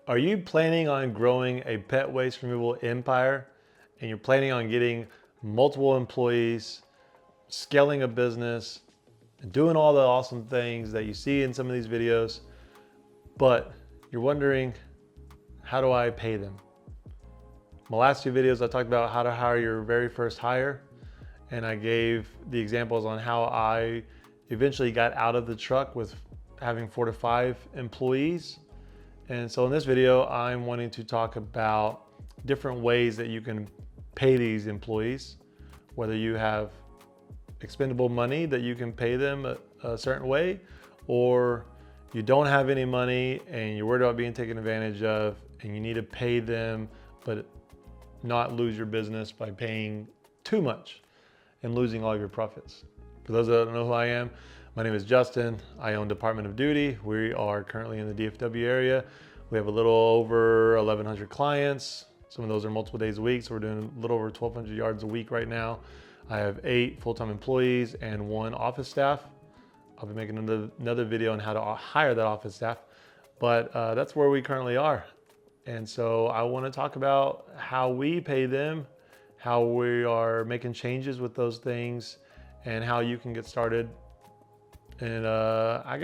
Are you planning on growing a pet waste removal empire and you're planning on getting multiple employees, scaling a business, and doing all the awesome things that you see in some of these videos, but you're wondering, how do I pay them? My last two videos, I talked about how to hire your very first hire, and I gave the examples on how I eventually got out of the truck with having 4 to 5 employees. And so in this video, I'm wanting to talk about different ways that you can pay these employees, whether you have expendable money that you can pay them a certain way, or you don't have any money and you're worried about being taken advantage of and you need to pay them, but not lose your business by paying too much and losing all of your profits. For those that don't know who I am, my name is Justin. I own Department of Duty. We are currently in the DFW area. We have a little over 1,100 clients. Some of those are multiple days a week, so we're doing a little over 1,200 yards a week right now. I have 8 full-time employees and 1 office staff. I'll be making another video on how to hire that office staff, but that's where we currently are. And so I want to talk about how we pay them, how we are making changes with those things, and how you can get started. And I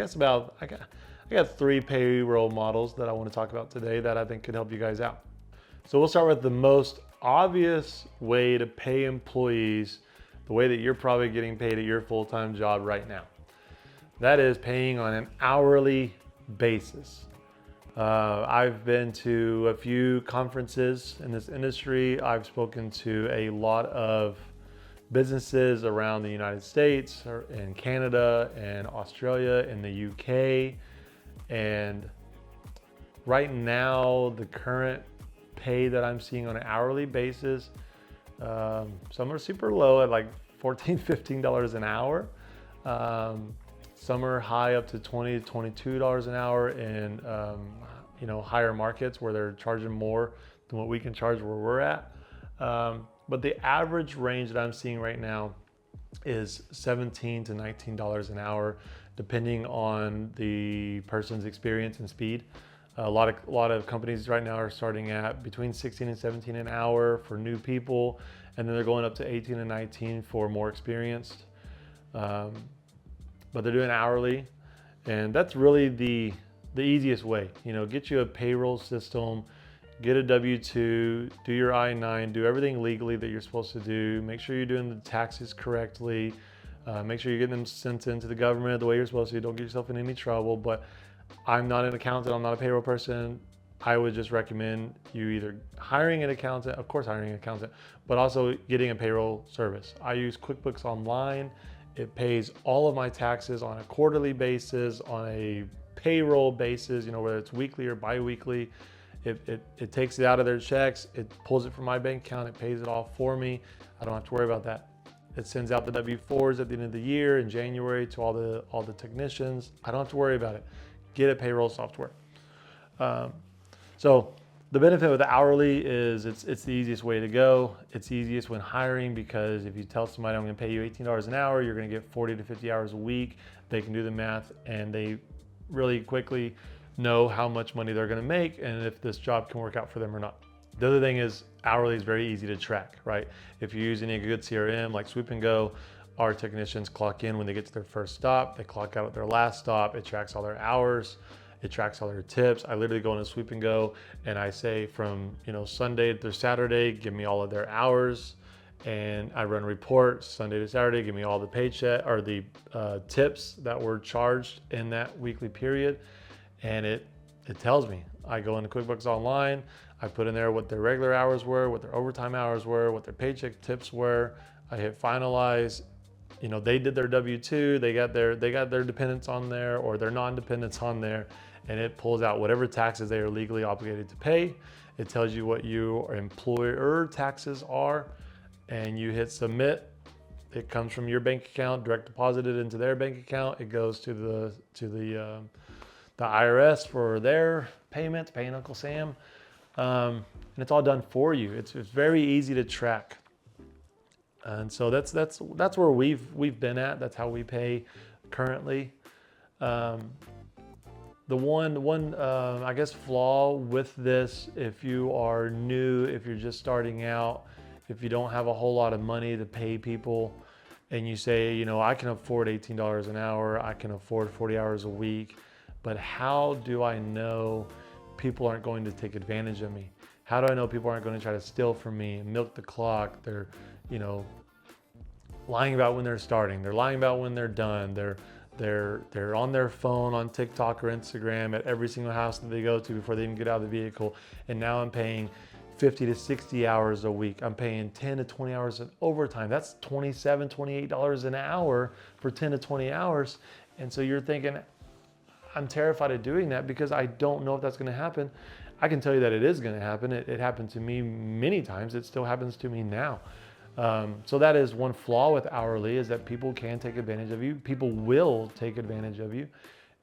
got 3 payroll models that I want to talk about today that I think could help you guys out. So we'll start with the most obvious way to pay employees, the way that you're probably getting paid at your full-time job right now. That is paying on an hourly basis. I've been to a few conferences in this industry. I've spoken to a lot of businesses around the United States or in Canada and Australia and the UK. And right now, the current pay that I'm seeing on an hourly basis, some are super low at like $14, $15 an hour. Some are high up to $20 to $22 an hour in higher markets where they're charging more than what we can charge where we're at. But the average range that I'm seeing right now is $17 to $19 an hour, depending on the person's experience and speed. A lot of companies right now are starting at between 16 and 17 an hour for new people, and then they're going up to 18 and 19 for more experienced. But they're doing hourly, and that's really the easiest way. Get you a payroll system, get a W-2, do your I-9, do everything legally that you're supposed to do. Make sure you're doing the taxes correctly. Make sure you're getting them sent into the government the way you're supposed to. Don't get yourself in any trouble. But I'm not an accountant. I'm not a payroll person. I would just recommend you either hiring an accountant, of course hiring an accountant, but also getting a payroll service. I use QuickBooks Online. It pays all of my taxes on a quarterly basis, on a payroll basis, whether it's weekly or bi-weekly. It takes it out of their checks, it pulls it from my bank account, it pays it all for me. I don't have to worry about that. It sends out the W-4s at the end of the year in January to all the technicians. I don't have to worry about it. Get a payroll software. So the benefit with the hourly is it's the easiest way to go. It's easiest when hiring, because if you tell somebody I'm going to pay you $18 an hour, you're going to get 40 to 50 hours a week. They can do the math and they really quickly know how much money they're going to make and if this job can work out for them or not. The other thing is hourly is very easy to track, right? If you're using a good CRM like Swoop and Go, our technicians clock in when they get to their first stop, they clock out at their last stop, it tracks all their hours, it tracks all their tips. I literally go into Swoop and Go and I say from Sunday to Saturday, give me all of their hours, and I run a report Sunday to Saturday, give me all the paycheck or the tips that were charged in that weekly period, and it tells me. I go into QuickBooks Online, I put in there what their regular hours were, what their overtime hours were, what their paycheck tips were. I hit finalize. They did their W-2, they got their dependents on there or their non-dependents on there, and it pulls out whatever taxes they are legally obligated to pay. It tells you what your employer taxes are, and you hit submit. It comes from your bank account, direct deposited into their bank account. It goes to the IRS for their payments, paying Uncle Sam, and it's all done for you. It's very easy to track. And so that's where we've been at. That's how we pay currently. The one I guess flaw with this, if you are new, if you're just starting out, if you don't have a whole lot of money to pay people, and you say, I can afford $18 an hour, I can afford 40 hours a week, but how do I know people aren't going to take advantage of me? How do I know people aren't going to try to steal from me, milk the clock? They're, lying about when they're starting. They're lying about when they're done. They're on their phone on TikTok or Instagram at every single house that they go to before they even get out of the vehicle. And now I'm paying 50 to 60 hours a week. I'm paying 10 to 20 hours in overtime. That's $27, $28 an hour for 10 to 20 hours. And so you're thinking, I'm terrified of doing that because I don't know if that's going to happen. I can tell you that it is going to happen. It happened to me many times. It still happens to me now. So that is one flaw with hourly, is that people can take advantage of you. People will take advantage of you,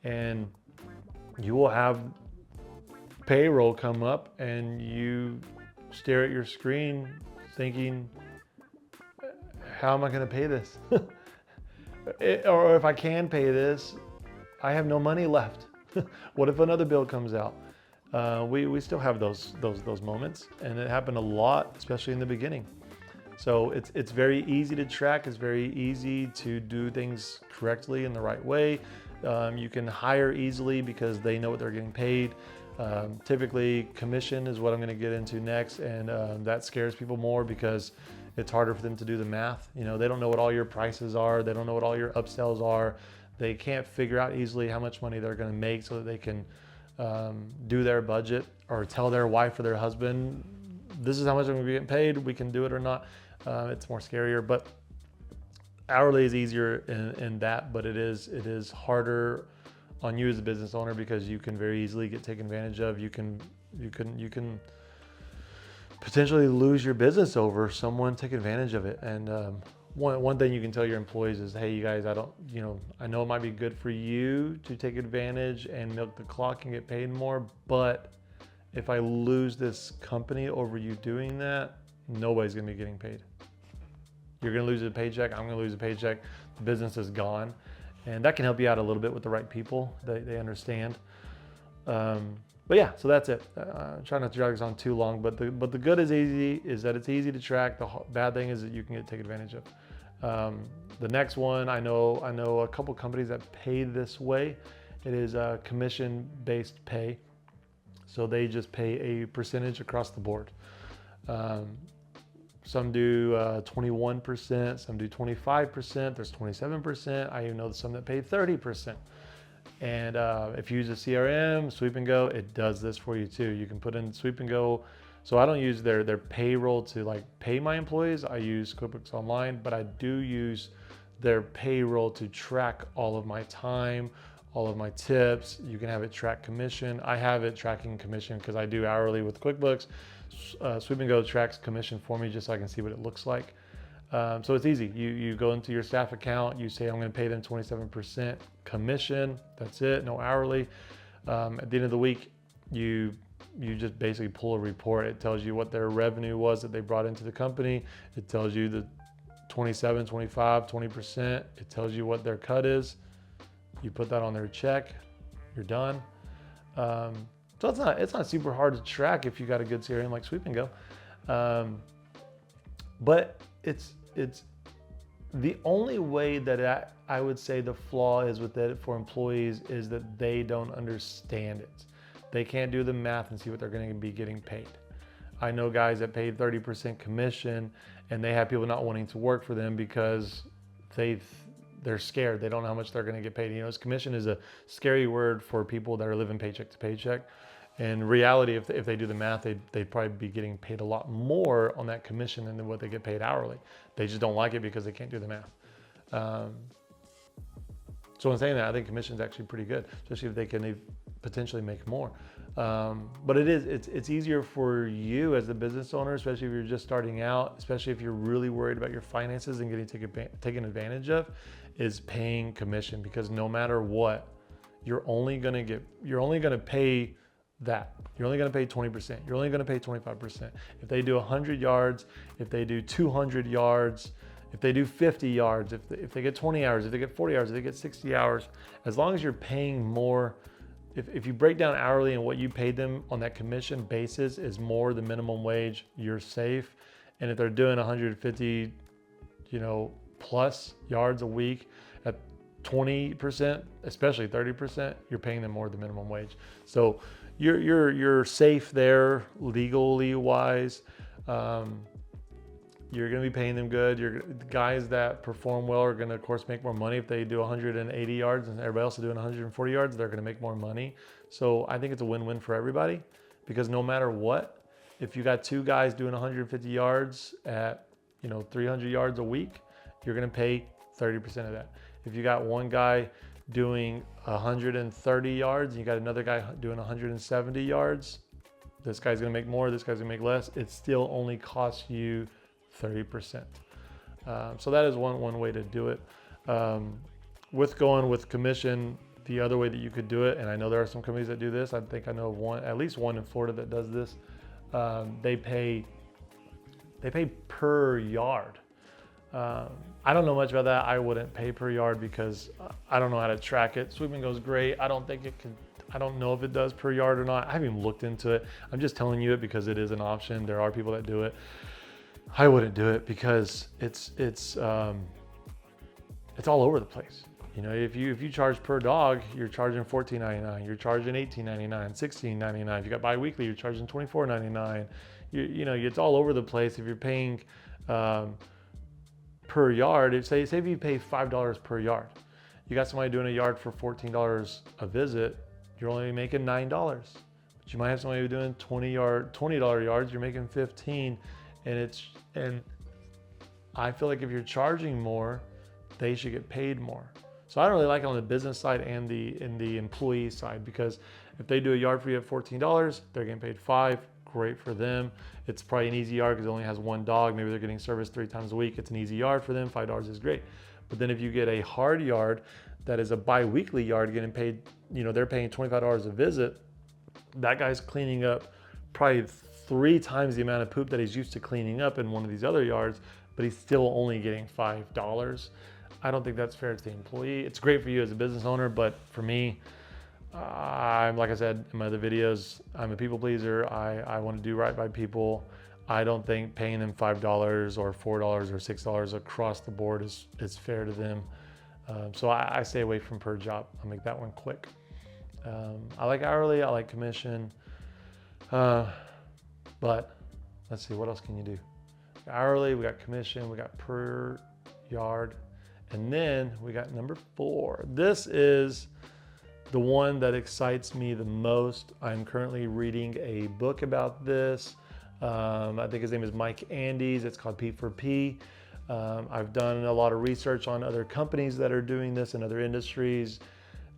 and you will have payroll come up and you stare at your screen thinking, how am I going to pay this? Or if I can pay this, I have no money left. What if another bill comes out? We still have those moments, and it happened a lot, especially in the beginning. So it's very easy to track. It's very easy to do things correctly in the right way. You can hire easily because they know what they're getting paid. Typically, commission is what I'm going to get into next, and that scares people more because it's harder for them to do the math. They don't know what all your prices are. They don't know what all your upsells are. They can't figure out easily how much money they're going to make so that they can do their budget or tell their wife or their husband, this is how much I'm going to be getting paid. We can do it or not. It's more scarier, but hourly is easier in that, but it is harder on you as a business owner because you can very easily get taken advantage of. You can potentially lose your business over someone taking advantage of it. And one thing you can tell your employees is, hey, you guys, I know it might be good for you to take advantage and milk the clock and get paid more, but if I lose this company over you doing that, nobody's going to be getting paid. You're going to lose a paycheck. I'm going to lose a paycheck. The business is gone. And that can help you out a little bit with the right people. They understand. But yeah, so that's it. Try not to drag this on too long, but the good is that it's easy to track. The bad thing is that you can take advantage of. The next one, I know a couple companies that pay this way. It is a commission-based pay. So they just pay a percentage across the board. Some do 21%, some do 25%, there's 27%. I even know some that pay 30%. And if you use a CRM, Sweep and Go, it does this for you too. You can put in Sweep and Go. So I don't use their payroll to pay my employees. I use QuickBooks Online, but I do use their payroll to track all of my time, all of my tips. You can have it track commission. I have it tracking commission because I do hourly with QuickBooks. Sweep and Go tracks commission for me just so I can see what it looks like. So it's easy. You go into your staff account, you say, I'm going to pay them 27% commission. That's it, no hourly. At the end of the week, you just basically pull a report. It tells you what their revenue was that they brought into the company. It tells you the 27, 25, 20%. It tells you what their cut is. You put that on their check, you're done. So it's not super hard to track if you got a good CRM like Sweep and Go. But it's the only way that I would say the flaw is with it for employees is that they don't understand it. They can't do the math and see what they're going to be getting paid. I know guys that paid 30% commission and they have people not wanting to work for them because they're scared. They don't know how much they're going to get paid. Commission is a scary word for people that are living paycheck to paycheck. In reality, if they do the math, they'd probably be getting paid a lot more on that commission than what they get paid hourly. They just don't like it because they can't do the math. So in saying that, I think commission is actually pretty good, especially if they can potentially make more. But it's easier for you as the business owner, especially if you're just starting out, especially if you're really worried about your finances and getting taken advantage of, is paying commission, because no matter what, you're only going to pay that. You're only going to pay 20%. You're only going to pay 25%. If they do 100 yards, if they do 200 yards, if they do 50 yards, if they get 20 hours, if they get 40 hours, if they get 60 hours, as long as you're paying more, if you break down hourly and what you paid them on that commission basis is more than minimum wage, you're safe. And if they're doing 150, plus yards a week at 20%, especially 30%, you're paying them more than minimum wage. So you're safe there legally wise. You're going to be paying them good. The guys that perform well are going to, of course, make more money. If they do 180 yards and everybody else is doing 140 yards, they're going to make more money. So I think it's a win-win for everybody, because no matter what, if you got two guys doing 150 yards at 300 yards a week, you're going to pay 30% of that. If you got one guy doing 130 yards and you got another guy doing 170 yards, this guy's going to make more, this guy's going to make less. It still only costs you 30%. So that is one way to do it. With going with commission, the other way that you could do it, and I know there are some companies that do this. I think I know of one, at least one in Florida that does this. They pay per yard. I don't know much about that. I wouldn't pay per yard because I don't know how to track it. Sweep and Go's great. I don't know if it does per yard or not. I haven't even looked into it. I'm just telling you it because it is an option. There are people that do it. I wouldn't do it because it's all over the place. If you charge per dog, you're charging $14.99. You're charging $18.99, $16.99. If you got biweekly, you're charging $24.99. It's all over the place. If you're paying per yard, say if you pay $5 per yard, you got somebody doing a yard for $14 a visit, you're only making $9. But you might have somebody doing $20 yards, you're making $15. And I feel like if you're charging more, they should get paid more. So I don't really like it on the business side and the employee side, because if they do a yard for you at $14, they're getting paid $5. Great for them. It's probably an easy yard because it only has one dog. Maybe they're getting service 3 times a week. It's an easy yard for them. $5 is great. But then if you get a hard yard that is a bi-weekly yard getting paid, they're paying $25 a visit, that guy's cleaning up probably 3 times the amount of poop that he's used to cleaning up in one of these other yards, but he's still only getting $5. I don't think that's fair to the employee. It's great for you as a business owner, but for me, like I said in my other videos, I'm a people pleaser. I want to do right by people. I don't think paying them $5 or $4 or $6 across the board is fair to them. So I stay away from per job. I'll make that one quick. I like hourly, I like commission. But let's see, what else can you do? Hourly, we got commission, we got per yard. And then we got number 4. This is the one that excites me the most. I'm currently reading a book about this. I think his name is Mike Andes. It's called P for P. I've done a lot of research on other companies that are doing this in other industries.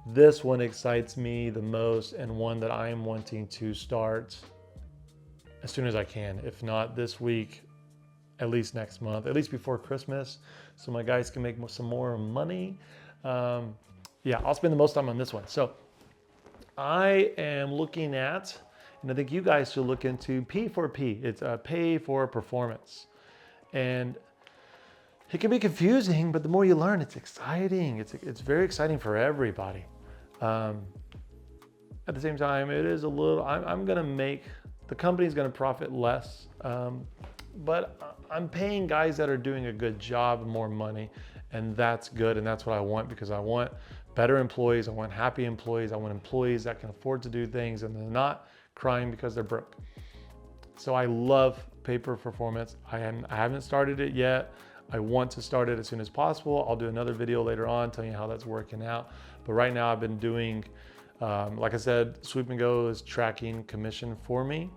This one excites me the most, and one that I am wanting to start as soon as I can. If not this week, at least next month, at least before Christmas, so my guys can make some more money. Yeah, I'll spend the most time on this one. So I am looking at, and I think you guys should look into P for P. It's a pay for performance. And it can be confusing, but the more you learn, it's exciting. It's very exciting for everybody. At the same time, it is a little, I'm gonna make, the company's gonna profit less, but I'm paying guys that are doing a good job more money, and that's good, and that's what I want, because I want better employees, I want happy employees, I want employees that can afford to do things and they're not crying because they're broke. So I love pay for performance. I haven't started it yet. I want to start it as soon as possible. I'll do another video later on telling you how that's working out. But right now I've been doing, like I said, Sweep and Go is tracking commission for me.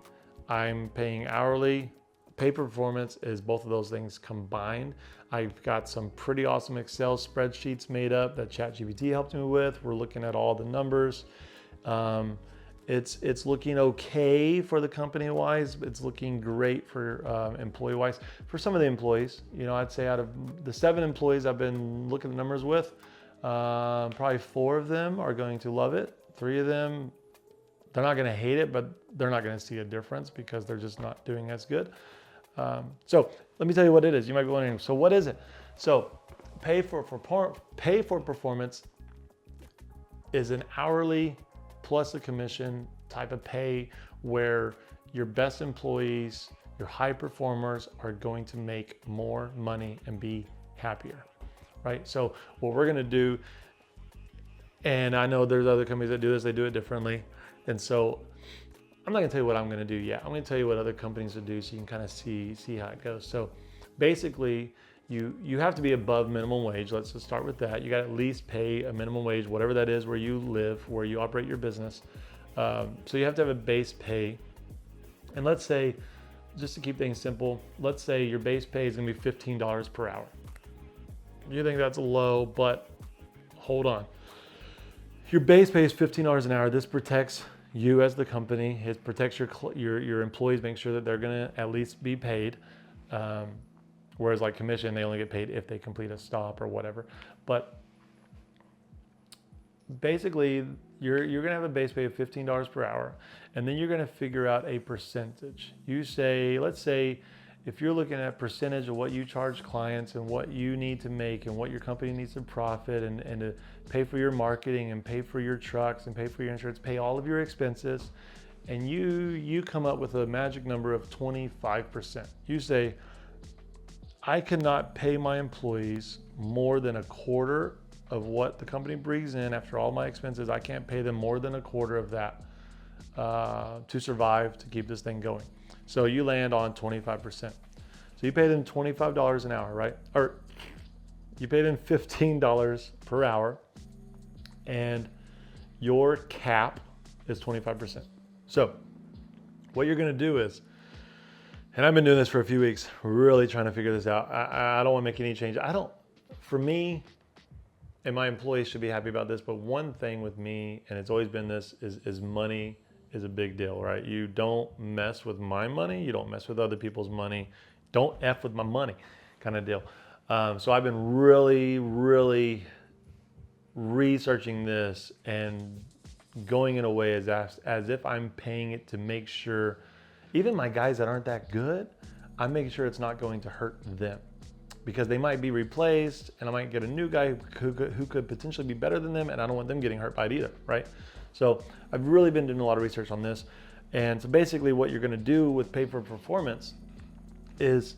I'm paying hourly. Pay for performance is both of those things combined. I've got some pretty awesome Excel spreadsheets made up that ChatGPT helped me with. We're looking at all the numbers. It's looking okay for the company wise. It's looking great for employee wise. For some of the employees, I'd say out of the 7 employees I've been looking at the numbers with, probably 4 of them are going to love it. 3 of them, they're not going to hate it, but they're not going to see a difference because they're just not doing as good. So let me tell you what it is. You might be wondering, so what is it? So pay for performance is an hourly plus a commission type of pay where your best employees, your high performers are going to make more money and be happier, right? So what we're gonna do, and I know there's other companies that do this, they do it differently. And so I'm not gonna tell you what I'm gonna do yet. I'm gonna tell you what other companies will do so you can kind of see how it goes. So basically, you have to be above minimum wage. Let's just start with that. You got to at least pay a minimum wage, whatever that is, where you live, where you operate your business. So you have to have a base pay. And let's say, just to keep things simple, let's say your base pay is gonna be $15 per hour. You think that's low, but hold on. Your base pay is $15 an hour. This protects you as the company. It protects your employees, make sure that they're gonna at least be paid. Whereas like commission, they only get paid if they complete a stop or whatever. But basically, you're gonna have a base pay of $15 per hour, and then you're gonna figure out a percentage. Let's say, if you're looking at percentage of what you charge clients and what you need to make and what your company needs to profit and to pay for your marketing and pay for your trucks and pay for your insurance, pay all of your expenses, and you come up with a magic number of 25%. You say, I cannot pay my employees more than a quarter of what the company brings in after all my expenses. I can't pay them more than a quarter of that to survive, to keep this thing going. So you land on 25%. So you pay them $25 an hour, right? Or you pay them $15 per hour, and your cap is 25%. So what you're gonna do is, and I've been doing this for a few weeks, really trying to figure this out. I don't want to make any change. For me, and my employees should be happy about this, but one thing with me, and it's always been this, is money is a big deal, right? You don't mess with my money. You don't mess with other people's money. Don't F with my money kind of deal. So I've been really, really researching this and going in a way as if I'm paying it to make sure, even my guys that aren't that good, I'm making sure it's not going to hurt them, because they might be replaced and I might get a new guy who could potentially be better than them, and I don't want them getting hurt by it either, right? So I've really been doing a lot of research on this. And so basically what you're gonna do with pay for performance is,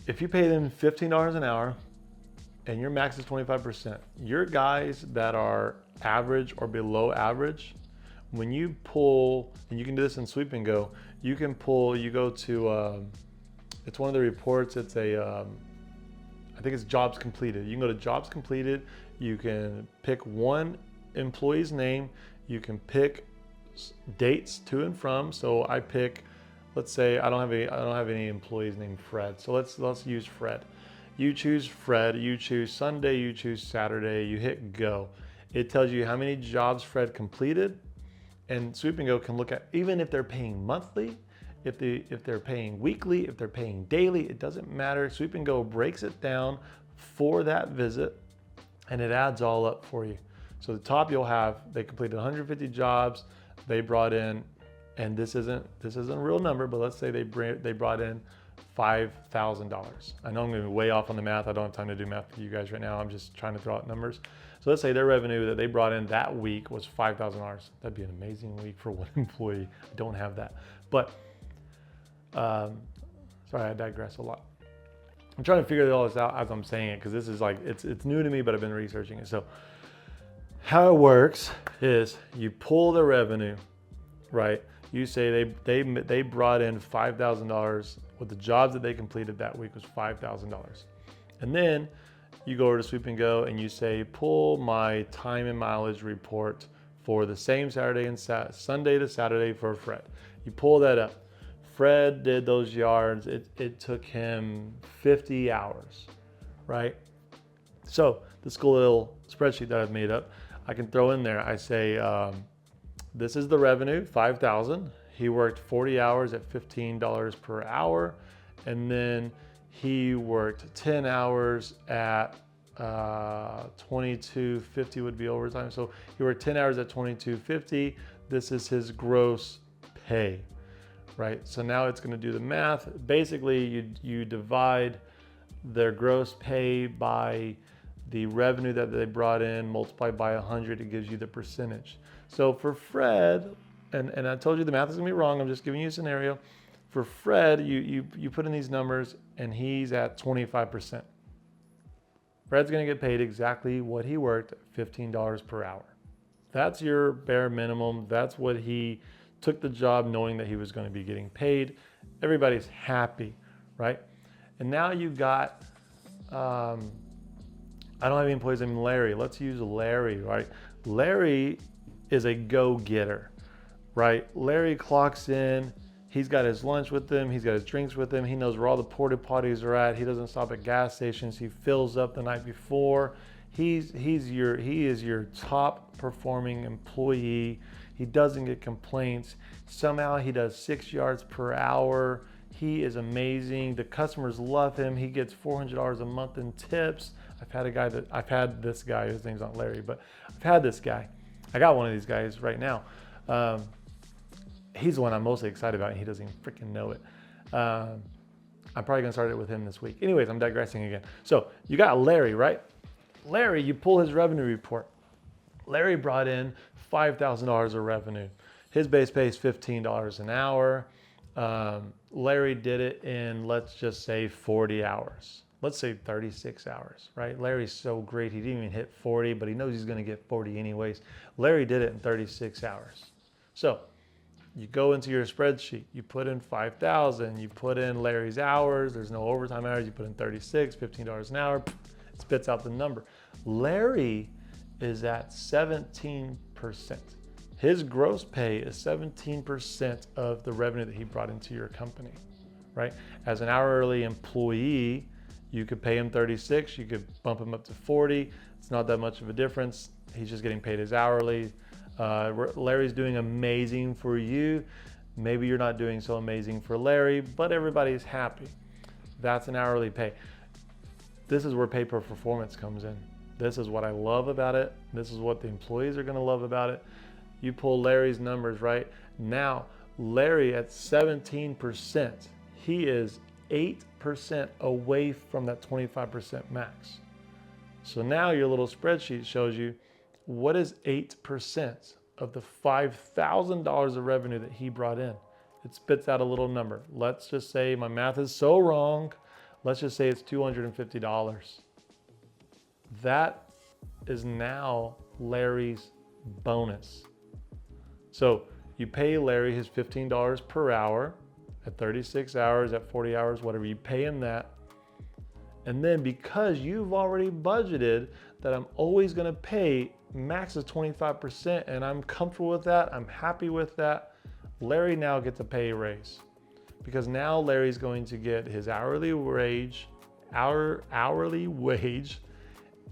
if you pay them $15 an hour and your max is 25%, your guys that are average or below average, when you pull, and you can do this in Sweep and Go, you go to, it's one of the reports, I think it's jobs completed. You can go to jobs completed, you can pick one employee's name, you can pick dates to and from. So I pick, let's say I don't have any employees named Fred. So let's use Fred. You choose Fred, you choose Sunday, you choose Saturday, you hit go. It tells you how many jobs Fred completed. And Sweep and Go can look at, even if they're paying monthly, if they're paying weekly, if they're paying daily, it doesn't matter. Sweep and Go breaks it down for that visit, and it adds all up for you. So the top you'll have, they completed 150 jobs, they brought in, and this isn't a real number, but let's say they brought in $5,000. I know I'm gonna be way off on the math. I don't have time to do math for you guys right now. I'm just trying to throw out numbers. So let's say their revenue that they brought in that week was $5,000. That'd be an amazing week for one employee. I don't have that. But, sorry, I digress a lot. I'm trying to figure all this out as I'm saying it, because this is like, it's new to me, but I've been researching it. So how it works is you pull the revenue, right? You say they brought in $5,000 with the jobs that they completed that week was $5,000. And then you go over to Sweep and Go and you say, pull my time and mileage report for the same Saturday and Sunday to Saturday for Fred. You pull that up. Fred did those yards. It took him 50 hours, right? So this cool little spreadsheet that I've made up, I can throw in there. I say, this is the revenue, 5,000. He worked 40 hours at $15 per hour. And then he worked 10 hours at $22.50 would be overtime. So he worked 10 hours at $22.50. This is his gross pay, right? So now it's gonna do the math. Basically, you divide their gross pay by the revenue that they brought in multiplied by 100, it gives you the percentage. So for Fred, and I told you the math is gonna be wrong, I'm just giving you a scenario. For Fred, you put in these numbers and he's at 25%. Fred's gonna get paid exactly what he worked, $15 per hour. That's your bare minimum. That's what he took the job knowing that he was gonna be getting paid. Everybody's happy, right? And now you've got, I don't have any employees named Larry. Let's use Larry, right? Larry is a go-getter, right? Larry clocks in, he's got his lunch with him, he's got his drinks with him, he knows where all the porta potties are at, he doesn't stop at gas stations, he fills up the night before. He is your top performing employee. He doesn't get complaints. Somehow he does 6 yards per hour. He is amazing. The customers love him. He gets $400 a month in tips. I've had this guy, his name's not Larry, but I've had this guy. I got one of these guys right now. He's the one I'm mostly excited about, and he doesn't even freaking know it. I'm probably gonna start it with him this week. Anyways, I'm digressing again. So you got Larry, right? Larry, you pull his revenue report. Larry brought in $5,000 of revenue. His base pay is $15 an hour. Larry did it in, let's just say 40 hours. Let's say 36 hours, right? Larry's so great, he didn't even hit 40, but he knows he's gonna get 40 anyways. Larry did it in 36 hours. So you go into your spreadsheet, you put in 5,000, you put in Larry's hours, there's no overtime hours, you put in 36, $15 an hour, it spits out the number. Larry is at 17%. His gross pay is 17% of the revenue that he brought into your company, right? As an hourly employee, you could pay him 36, you could bump him up to 40. It's not that much of a difference. He's just getting paid his hourly. Larry's doing amazing for you. Maybe you're not doing so amazing for Larry, but everybody's happy. That's an hourly pay. This is where pay per performance comes in. This is what I love about it. This is what the employees are gonna love about it. You pull Larry's numbers, right? Now, Larry at 17%, he is 8% away from that 25% max. So now your little spreadsheet shows you what is 8% of the $5,000 of revenue that he brought in. It spits out a little number. Let's just say, my math is so wrong, let's just say it's $250. That is now Larry's bonus. So you pay Larry his $15 per hour at 36 hours, at 40 hours, whatever, you pay him that. And then because you've already budgeted that I'm always gonna pay max of 25% and I'm comfortable with that, I'm happy with that, Larry now gets a pay raise. Because now Larry's going to get his hourly wage,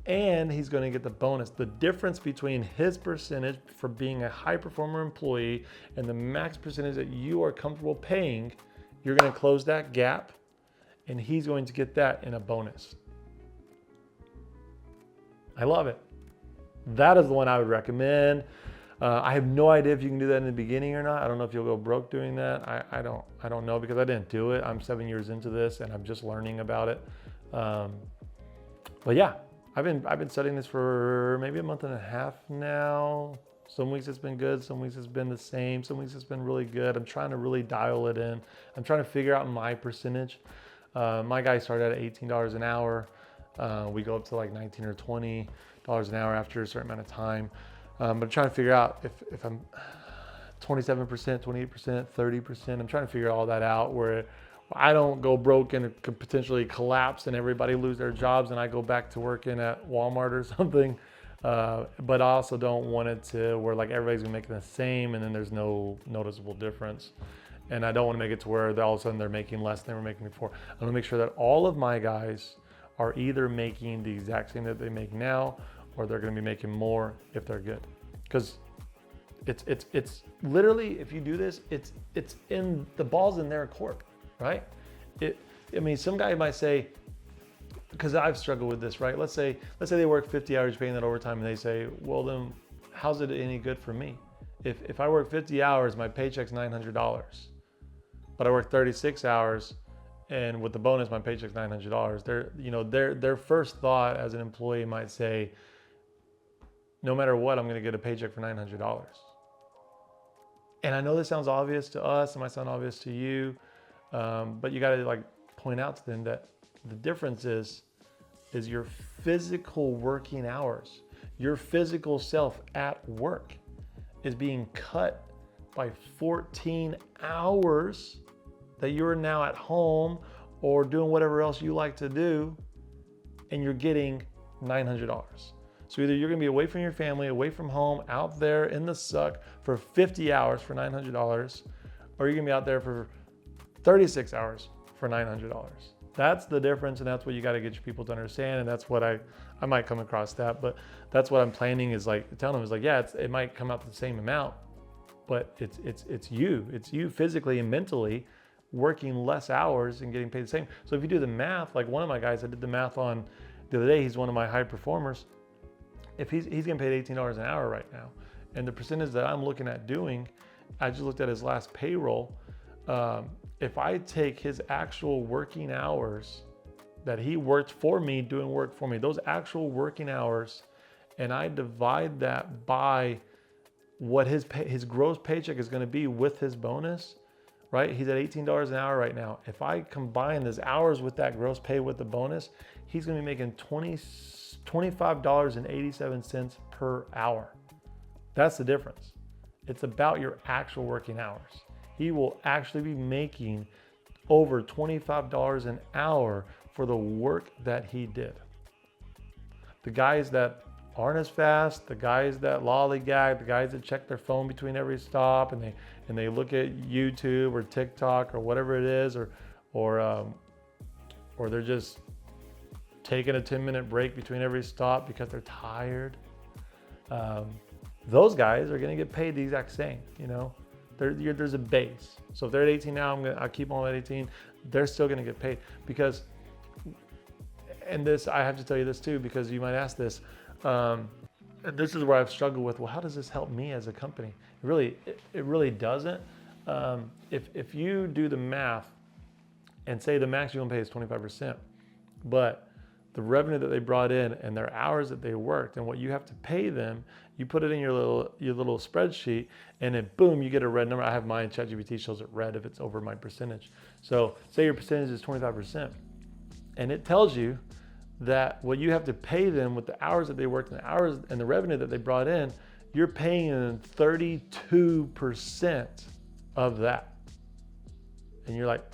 and he's going to get the bonus. The difference between his percentage for being a high performer employee and the max percentage that you are comfortable paying, you're going to close that gap, and he's going to get that in a bonus. I love it. That is the one I would recommend. I have no idea if you can do that in the beginning or not. I don't know if you'll go broke doing that. I don't know, because I didn't do it. I'm 7 years into this and I'm just learning about it. But yeah, I've been studying this for maybe a month and a half now. Some weeks it's been good, some weeks it's been the same, some weeks it's been really good. I'm trying to really dial it in. I'm trying to figure out my percentage. My guy started at $18 an hour. We go up to like $19 or $20 an hour after a certain amount of time. But I'm trying to figure out if I'm 27%, 28%, 30%. I'm trying to figure all that out where I don't go broke and could potentially collapse and everybody lose their jobs and I go back to working at Walmart or something. But I also don't want it to where like everybody's gonna make the same and then there's no noticeable difference. And I don't want to make it to where all of a sudden they're making less than they were making before. I want to make sure that all of my guys are either making the exact same that they make now, or they're going to be making more if they're good. Because it's literally, if you do this, it's in the ball's in their court, right? I mean, some guy might say, because I've struggled with this, right? Let's say they work 50 hours paying that overtime and they say, well then, how's it any good for me? If I work 50 hours, my paycheck's $900. But I work 36 hours and with the bonus, my paycheck's $900. Their first thought as an employee might say, no matter what, I'm going to get a paycheck for $900. And I know this sounds obvious to us, it might sound obvious to you, but you got to like point out to them that the difference is your physical working hours, your physical self at work is being cut by 14 hours that you're now at home or doing whatever else you like to do, and you're getting $900. So either you're gonna be away from your family, away from home, out there in the suck for 50 hours for $900, or you're gonna be out there for 36 hours for $900. That's the difference, and that's what you gotta get your people to understand, and that's what I might come across that, but that's what I'm planning is like, telling them is like, yeah, it might come out to the same amount, but it's you physically and mentally working less hours and getting paid the same. So if you do the math, like one of my guys I did the math on the other day, he's one of my high performers. If he's getting paid $18 an hour right now, and the percentage that I'm looking at doing, I just looked at his last payroll. If I take his actual working hours that he worked for me, doing work for me, those actual working hours, and I divide that by what his gross paycheck is going to be with his bonus, right? He's at $18 an hour right now. If I combine his hours with that gross pay with the bonus, he's going to be making $25.87 per hour. That's the difference. It's about your actual working hours. He will actually be making over $25 an hour for the work that he did. The guys that aren't as fast, the guys that lollygag, the guys that check their phone between every stop and they look at YouTube or TikTok or whatever it is, or they're just taking a 10-minute break between every stop because they're tired. Those guys are going to get paid the exact same. There's a base. So if they're at 18 now, I'll keep them at 18. They're still going to get paid because, and this I have to tell you this too, because you might ask this. And this is where I've struggled with, well, how does this help me as a company? It really doesn't. If you do the math and say the max you want to pay is 25%, but the revenue that they brought in and their hours that they worked and what you have to pay them, you put it in your little spreadsheet, and then boom, you get a red number. I have mine, ChatGPT shows it red if it's over my percentage. So say your percentage is 25%, and it tells you that what you have to pay them with the hours that they worked and the hours and the revenue that they brought in, you're paying them 32% of that. And you're like,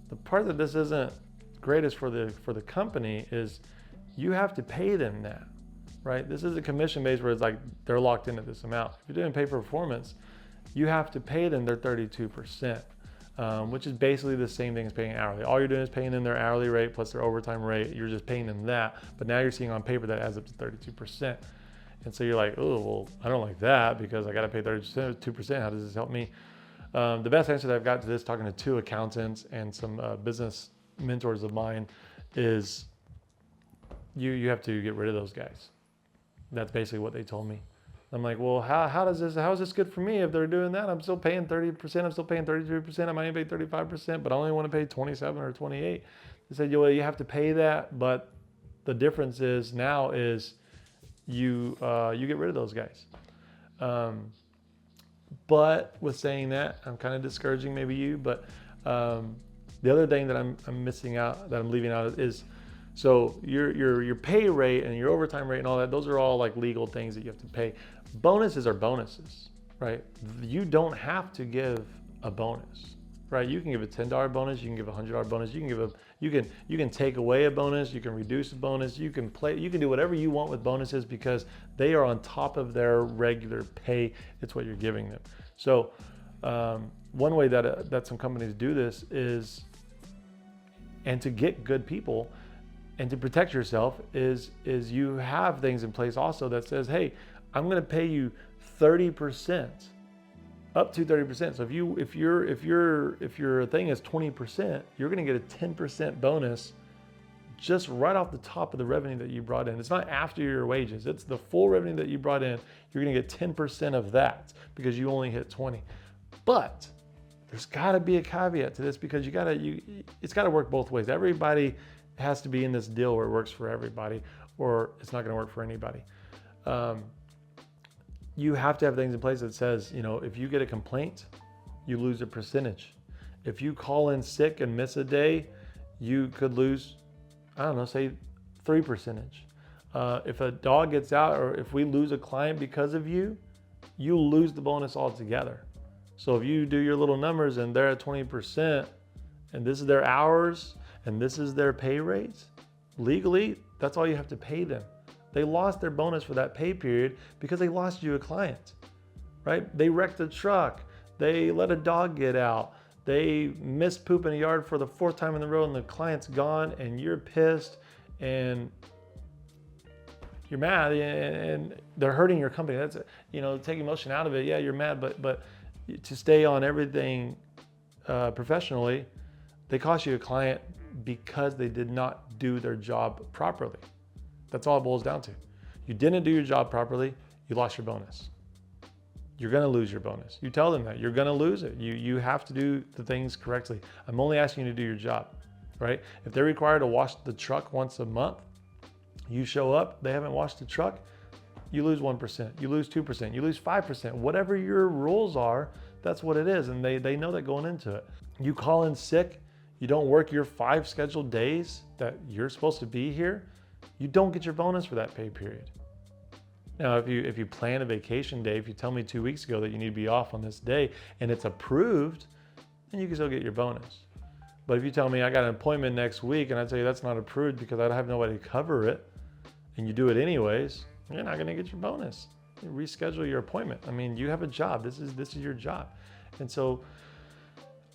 the part that this isn't greatest for the company is you have to pay them that, right? This is a commission base where it's like they're locked into this amount. If you're doing pay for performance, you have to pay them their 32%. Which is basically the same thing as paying hourly. All you're doing is paying them their hourly rate plus their overtime rate. You're just paying them that, but now you're seeing on paper that adds up to 32%. And so you're like, oh, well, I don't like that because I got to pay 32%. How does this help me? The best answer that I've got to this, talking to 2 accountants and some business mentors of mine, is you have to get rid of those guys. That's basically what they told me. I'm like, well, how is this good for me if they're doing that? I'm still paying 30%, I'm still paying 33%, I might pay 35%, but I only want to pay 27 or 28. They said, well, you have to pay that, but the difference is now is you get rid of those guys. But with saying that, I'm kind of discouraging maybe you, but the other thing that I'm missing out, that I'm leaving out is, so your pay rate and your overtime rate and all that, those are all like legal things that you have to pay. Bonuses are bonuses, right? You don't have to give a bonus, right? You can give a $10 bonus, you can give a $100 bonus, you can take away a bonus, you can reduce a bonus, you can do whatever you want with bonuses because they are on top of their regular pay. It's what you're giving them. So one way that some companies do this is, and to get good people and to protect yourself is you have things in place also that says, hey, I'm going to pay you 30%, up to 30%. So if your thing is 20%, you're going to get a 10% bonus just right off the top of the revenue that you brought in. It's not after your wages. It's the full revenue that you brought in. You're going to get 10% of that because you only hit 20. But there's got to be a caveat to this because it's got to work both ways. Everybody has to be in this deal where it works for everybody, or it's not going to work for anybody. You have to have things in place that says, if you get a complaint, you lose a percentage. If you call in sick and miss a day, you could lose, I don't know, say 3%. If a dog gets out, or if we lose a client because of you, you lose the bonus altogether. So if you do your little numbers and they're at 20%, and this is their hours, and this is their pay rates, legally, that's all you have to pay them. They lost their bonus for that pay period because they lost you a client, right? They wrecked a truck. They let a dog get out. They missed poop in a yard for the 4th time in a row, and the client's gone, and you're pissed, and you're mad, and they're hurting your company. That's, take emotion out of it. Yeah, you're mad, but to stay on everything professionally, they cost you a client because they did not do their job properly. That's all it boils down to. You didn't do your job properly, you lost your bonus. You're gonna lose your bonus. You tell them that, you're gonna lose it. You have to do the things correctly. I'm only asking you to do your job, right? If they're required to wash the truck once a month, you show up, they haven't washed the truck, you lose 1%, you lose 2%, you lose 5%. Whatever your rules are, that's what it is, and they know that going into it. You call in sick, you don't work your 5 scheduled days that you're supposed to be here, you don't get your bonus for that pay period. Now, if you plan a vacation day, if you tell me 2 weeks ago that you need to be off on this day and it's approved, then you can still get your bonus. But if you tell me I got an appointment next week and I tell you that's not approved because I have nobody to cover it, and you do it anyways, you're not gonna get your bonus. You reschedule your appointment. I mean, you have a job. This is your job. And so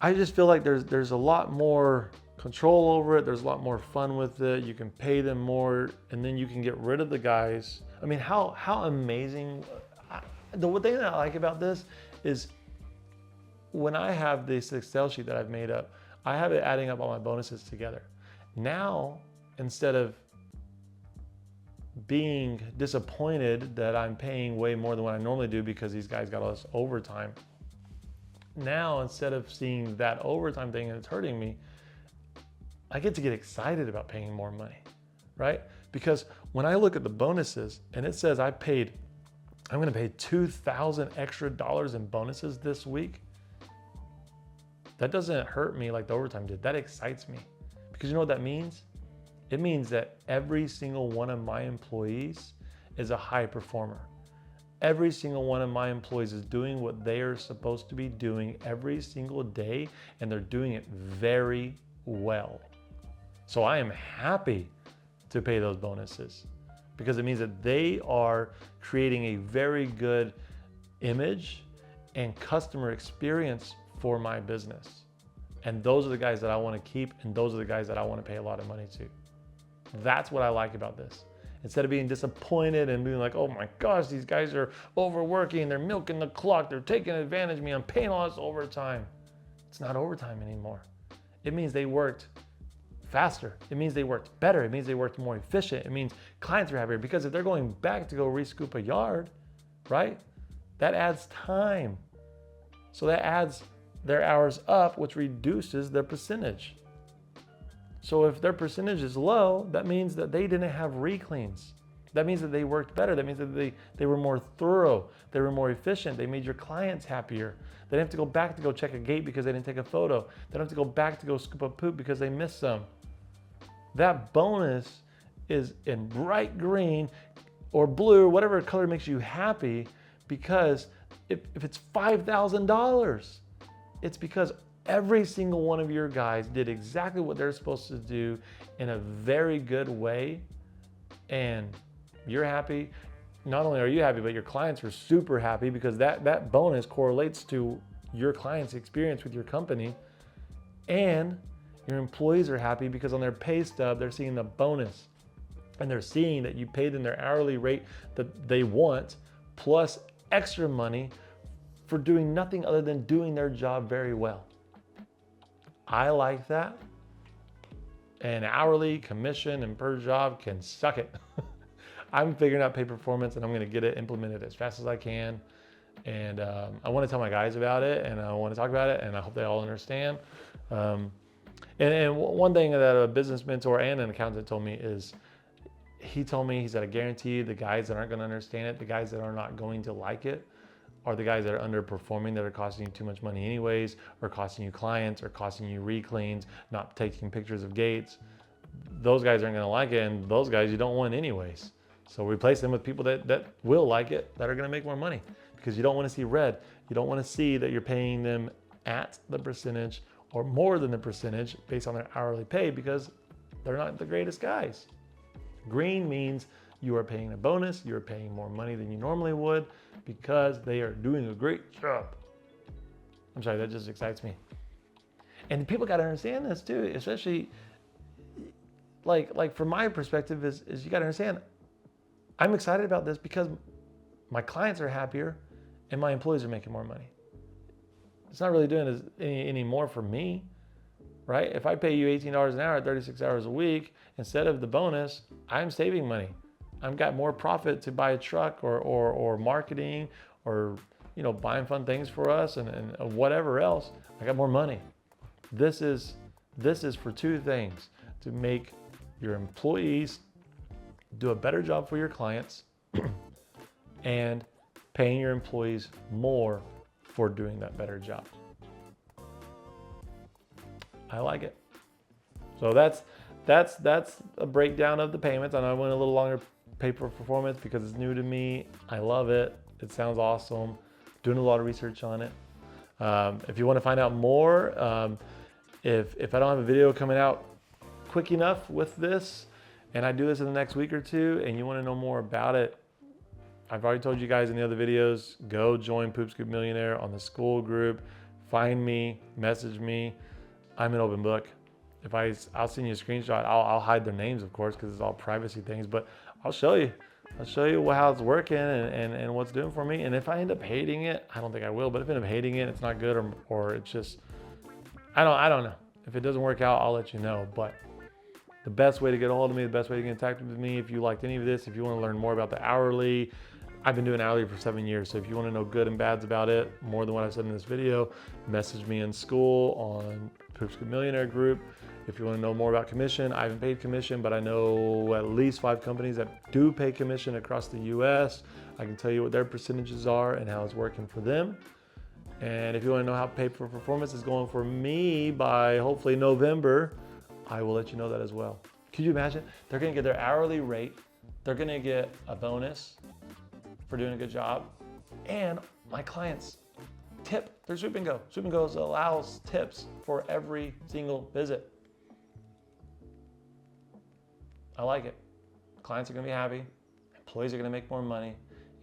I just feel like there's a lot more control over it. There's a lot more fun with it. You can pay them more, and then you can get rid of the guys. I mean, how amazing. The one thing that I like about this is when I have this Excel sheet that I've made up, I have it adding up all my bonuses together. Now, instead of being disappointed that I'm paying way more than what I normally do because these guys got all this overtime, now instead of seeing that overtime thing and it's hurting me, I get to get excited about paying more money, right? Because when I look at the bonuses and it says I'm gonna pay $2,000 extra in bonuses this week, that doesn't hurt me like the overtime did. That excites me. Because you know what that means? It means that every single one of my employees is a high performer. Every single one of my employees is doing what they are supposed to be doing every single day, and they're doing it very well. So I am happy to pay those bonuses because it means that they are creating a very good image and customer experience for my business. And those are the guys that I want to keep, and those are the guys that I want to pay a lot of money to. That's what I like about this. Instead of being disappointed and being like, oh my gosh, these guys are overworking, they're milking the clock, they're taking advantage of me, I'm paying all this overtime. It's not overtime anymore. It means they worked faster. It means they worked better. It means they worked more efficient. It means clients are happier because if they're going back to go re-scoop a yard, right? That adds time. So that adds their hours up, which reduces their percentage. So if their percentage is low, that means that they didn't have re-cleans. That means that they worked better. That means that they were more thorough. They were more efficient. They made your clients happier. They didn't have to go back to go check a gate because they didn't take a photo. They don't have to go back to go scoop up poop because they missed some. That bonus is in bright green or blue, whatever color makes you happy, because if it's $5,000, it's because every single one of your guys did exactly what they're supposed to do in a very good way, and you're happy. Not only are you happy, but your clients are super happy because that bonus correlates to your client's experience with your company, and your employees are happy because on their pay stub, they're seeing the bonus, and they're seeing that you paid them their hourly rate that they want, plus extra money for doing nothing other than doing their job very well. I like that. And hourly, commission, and per job can suck it. I'm figuring out pay performance, and I'm gonna get it implemented as fast as I can. And I want to tell my guys about it, and I want to talk about it, and I hope they all understand. And one thing that a business mentor and an accountant told me is, he said, I guarantee you the guys that aren't going to understand it, the guys that are not going to like it, are the guys that are underperforming, that are costing you too much money anyways, or costing you clients, or costing you re-cleans, not taking pictures of gates. Those guys aren't going to like it, and those guys you don't want anyways. So replace them with people that will like it, that are going to make more money, because you don't want to see red. You don't want to see that you're paying them at the percentage or more than the percentage based on their hourly pay, because they're not the greatest guys. Green means you are paying a bonus, you're paying more money than you normally would, because they are doing a great job. I'm sorry, that just excites me. And people got to understand this too, especially like from my perspective is you got to understand, I'm excited about this because my clients are happier and my employees are making more money. It's not really doing any more for me, right? If I pay you $18 an hour at 36 hours a week, instead of the bonus, I'm saving money. I've got more profit to buy a truck or marketing, or buying fun things for us and whatever else. I got more money. This is for two things: to make your employees do a better job for your clients and paying your employees more for doing that better job. I like it. So that's a breakdown of the payments. I know I went a little longer pay for performance because it's new to me. I love it. It sounds awesome. Doing a lot of research on it. If you want to find out more, if I don't have a video coming out quick enough with this, and I do this in the next week or two, and you want to know more about it, I've already told you guys in the other videos, go join Poop Scoop Millionaire on the school group. Find me, message me. I'm an open book. I'll send you a screenshot. I'll hide their names, of course, because it's all privacy things, but I'll show you how it's working and what's doing for me. And if I end up hating it, I don't think I will, but if I end up hating it, it's not good, or it's just, I don't know. If it doesn't work out, I'll let you know. But the best way to get a hold of me, the best way to get in touch with me, if you liked any of this, if you want to learn more about the hourly, I've been doing hourly for 7 years. So if you want to know good and bads about it, more than what I said in this video, message me in school on Poop Scoop Millionaire group. If you want to know more about commission, I haven't paid commission, but I know at least 5 companies that do pay commission across the US. I can tell you what their percentages are and how it's working for them. And if you want to know how pay for performance is going for me by hopefully November, I will let you know that as well. Could you imagine? They're going to get their hourly rate. They're going to get a bonus for doing a good job. And my clients tip their Swoop and Go. Swoop and Go allows tips for every single visit. I like it. Clients are going to be happy. Employees are going to make more money.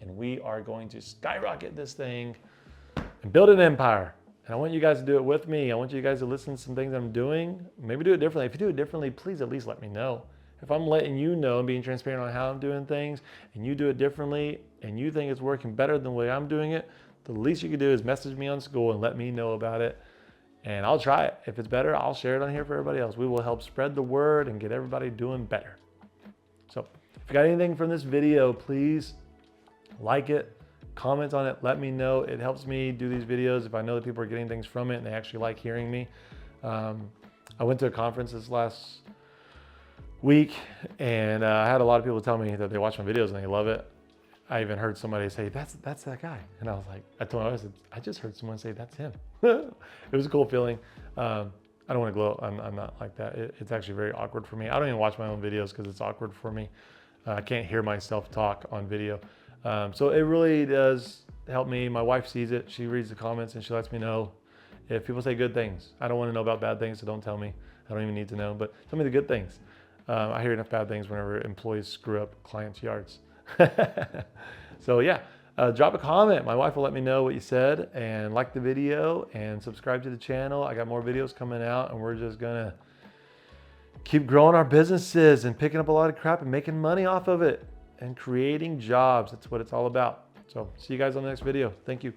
And we are going to skyrocket this thing and build an empire. And I want you guys to do it with me. I want you guys to listen to some things I'm doing. Maybe do it differently. If you do it differently, please at least let me know. If I'm letting you know and being transparent on how I'm doing things, and you do it differently, and you think it's working better than the way I'm doing it, the least you can do is message me on school and let me know about it. And I'll try it. If it's better, I'll share it on here for everybody else. We will help spread the word and get everybody doing better. So if you got anything from this video, please like it, comment on it, let me know. It helps me do these videos if I know that people are getting things from it and they actually like hearing me. I went to a conference this last week, and I had a lot of people tell me that they watch my videos and they love it. I even heard somebody say, that's that guy. And I was like, I told them, I said, I just heard someone say that's him. It was a cool feeling. I don't want to gloat. I'm not like that. It's actually very awkward for me. I don't even watch my own videos because it's awkward for me. I can't hear myself talk on video. So it really does help me. My wife sees it. She reads the comments and she lets me know if people say good things. I don't want to know about bad things, so don't tell me. I don't even need to know, but tell me the good things. I hear enough bad things whenever employees screw up clients' yards. So yeah, drop a comment. My wife will let me know what you said, and like the video and subscribe to the channel. I got more videos coming out, and we're just gonna keep growing our businesses and picking up a lot of crap and making money off of it and creating jobs. That's what it's all about. So see you guys on the next video. Thank you.